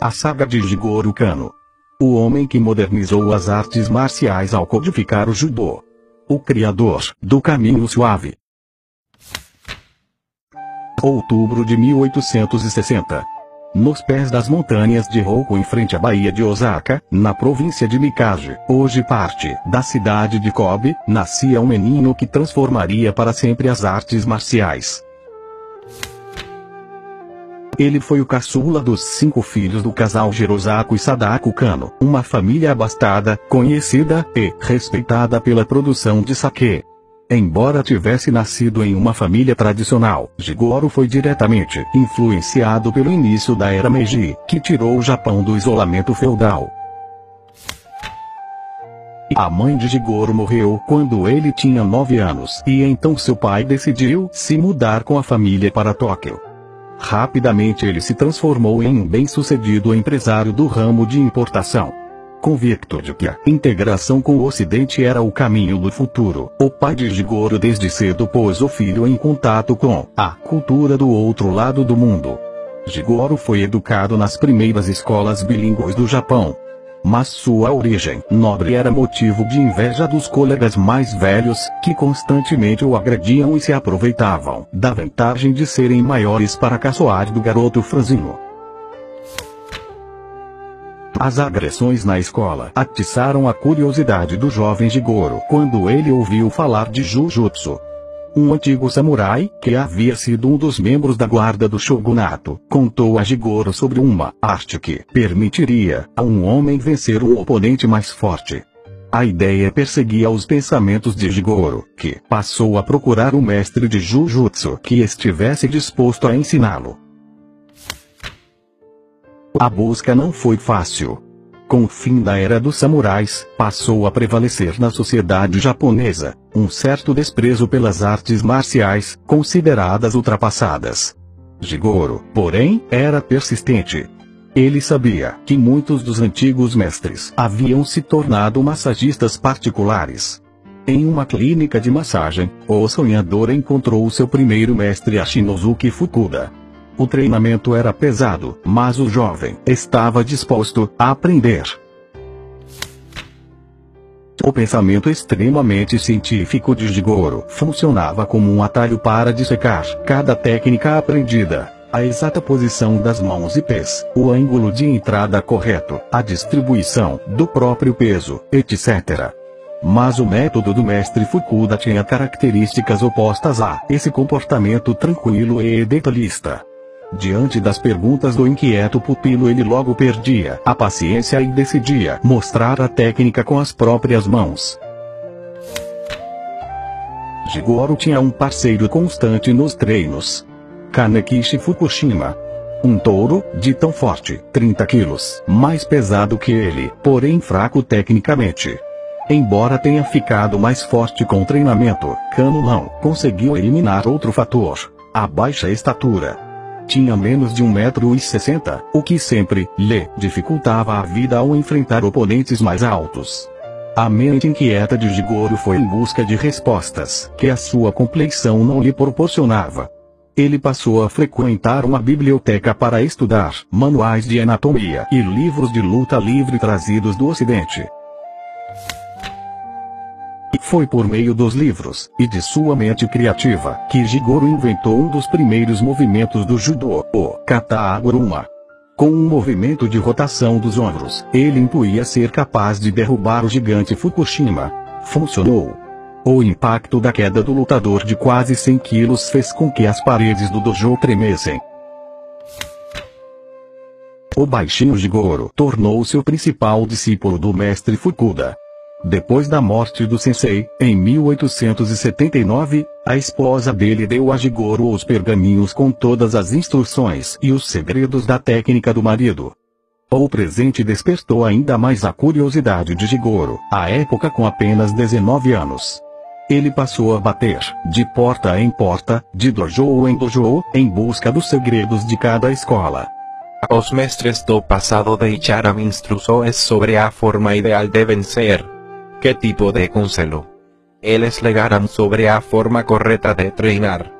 A saga de Jigoro Kano. O homem que modernizou as artes marciais ao codificar o judô. O criador do Caminho Suave. Outubro de 1860. Nos pés das montanhas de Hoku em frente à Baía de Osaka, na província de Mikaji, hoje parte da cidade de Kobe, nascia um menino que transformaria para sempre as artes marciais. Ele foi o caçula dos 5 filhos do casal Hirosako e Sadako Kano, uma família abastada, conhecida e respeitada pela produção de sake. Embora tivesse nascido em uma família tradicional, Jigoro foi diretamente influenciado pelo início da era Meiji, que tirou o Japão do isolamento feudal. A mãe de Jigoro morreu quando ele tinha 9 anos, e então seu pai decidiu se mudar com a família para Tóquio. Rapidamente ele se transformou em um bem-sucedido empresário do ramo de importação. Convicto de que a integração com o Ocidente era o caminho do futuro, o pai de Jigoro desde cedo pôs o filho em contato com a cultura do outro lado do mundo. Jigoro foi educado nas primeiras escolas bilíngues do Japão. Mas sua origem nobre era motivo de inveja dos colegas mais velhos, que constantemente o agrediam e se aproveitavam da vantagem de serem maiores para caçoar do garoto franzino. As agressões na escola atiçaram a curiosidade do jovem Jigoro quando ele ouviu falar de Jujutsu. Um antigo samurai, que havia sido um dos membros da guarda do shogunato, contou a Jigoro sobre uma arte que permitiria a um homem vencer um oponente mais forte. A ideia perseguia os pensamentos de Jigoro, que passou a procurar um mestre de Jujutsu que estivesse disposto a ensiná-lo. A busca não foi fácil. Com o fim da era dos samurais, passou a prevalecer na sociedade japonesa um certo desprezo pelas artes marciais, consideradas ultrapassadas. Jigoro, porém, era persistente. Ele sabia que muitos dos antigos mestres haviam se tornado massagistas particulares. Em uma clínica de massagem, o sonhador encontrou seu primeiro mestre Ashinosuke Fukuda. O treinamento era pesado, mas o jovem estava disposto a aprender. O pensamento extremamente científico de Jigoro funcionava como um atalho para dissecar cada técnica aprendida. A exata posição das mãos e pés, o ângulo de entrada correto, a distribuição do próprio peso, etc. Mas o método do mestre Fukuda tinha características opostas a esse comportamento tranquilo e detalhista. Diante das perguntas do inquieto pupilo, ele logo perdia a paciência e decidia mostrar a técnica com as próprias mãos. Jigoro tinha um parceiro constante nos treinos. Kanekishi Fukushima. Um touro, de tão forte, 30 quilos, mais pesado que ele, porém fraco tecnicamente. Embora tenha ficado mais forte com o treinamento, Kano não conseguiu eliminar outro fator: a baixa estatura. Tinha menos de 1,60 m, o que sempre lhe dificultava a vida ao enfrentar oponentes mais altos. A mente inquieta de Jigoro foi em busca de respostas que a sua compleição não lhe proporcionava. Ele passou a frequentar uma biblioteca para estudar manuais de anatomia e livros de luta livre trazidos do Ocidente. Foi por meio dos livros e de sua mente criativa que Jigoro inventou um dos primeiros movimentos do judô, o kata aguruma. Com um movimento de rotação dos ombros, ele intuía ser capaz de derrubar o gigante Fukushima. Funcionou. O impacto da queda do lutador de quase 100 quilos fez com que as paredes do dojo tremessem. O baixinho Jigoro tornou-se o principal discípulo do mestre Fukuda. Depois da morte do sensei, em 1879, a esposa dele deu a Jigoro os pergaminhos com todas as instruções e os segredos da técnica do marido. O presente despertou ainda mais a curiosidade de Jigoro, à época com apenas 19 anos. Ele passou a bater, de porta em porta, de dojo em dojo, em busca dos segredos de cada escola. Os mestres do passado deixaram instruções sobre a forma ideal de vencer. ¿Qué tipo de conselho? Eles legaram sobre a forma correta de treinar.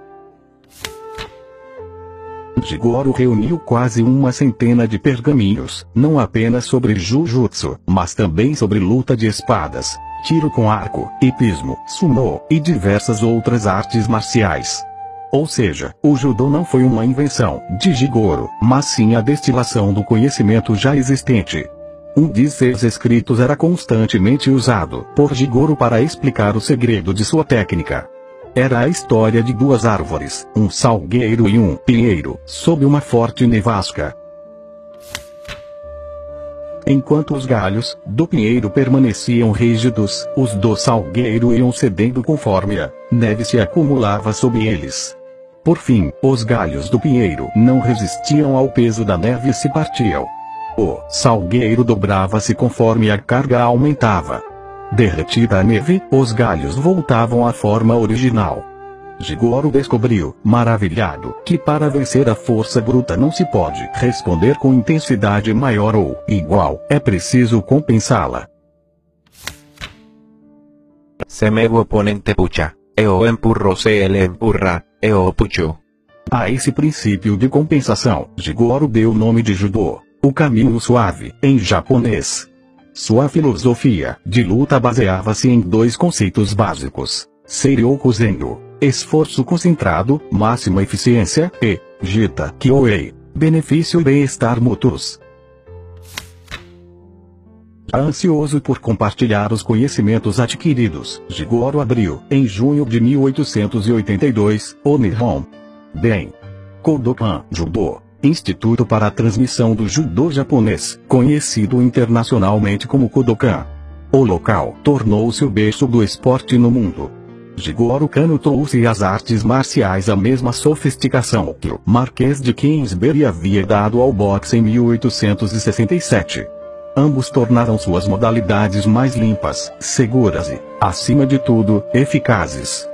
Jigoro reuniu quase uma centena de pergaminhos, não apenas sobre Jujutsu, mas também sobre luta de espadas, tiro com arco, hipismo, sumo, e diversas outras artes marciais. Ou seja, o judô não foi uma invenção de Jigoro, mas sim a destilação do conhecimento já existente. Um de seus escritos era constantemente usado por Jigoro para explicar o segredo de sua técnica. Era a história de duas árvores, um salgueiro e um pinheiro, sob uma forte nevasca. Enquanto os galhos do pinheiro permaneciam rígidos, os do salgueiro iam cedendo conforme a neve se acumulava sob eles. Por fim, os galhos do pinheiro não resistiam ao peso da neve e se partiam. O salgueiro dobrava-se conforme a carga aumentava. Derretida a neve, os galhos voltavam à forma original. Jigoro descobriu, maravilhado, que para vencer a força bruta não se pode responder com intensidade maior ou igual, é preciso compensá-la. Se meu oponente puxa, eu empurro, se ele empurra, eu puxo. A esse princípio de compensação, Jigoro deu o nome de Judô, o caminho suave, em japonês. Sua filosofia de luta baseava-se em dois conceitos básicos: Seiryoku Zendo, esforço concentrado, máxima eficiência, e Jita Kyoei, benefício e bem-estar mútuos. Ansioso por compartilhar os conhecimentos adquiridos, Jigoro abriu, em junho de 1882, o Nihon Ben Kodokan Judo, Instituto para a Transmissão do Judô Japonês, conhecido internacionalmente como Kodokan. O local tornou-se o berço do esporte no mundo. Jigoro Kano trouxe às artes marciais a mesma sofisticação que o Marquês de Queensberry havia dado ao boxe em 1867. Ambos tornaram suas modalidades mais limpas, seguras e, acima de tudo, eficazes.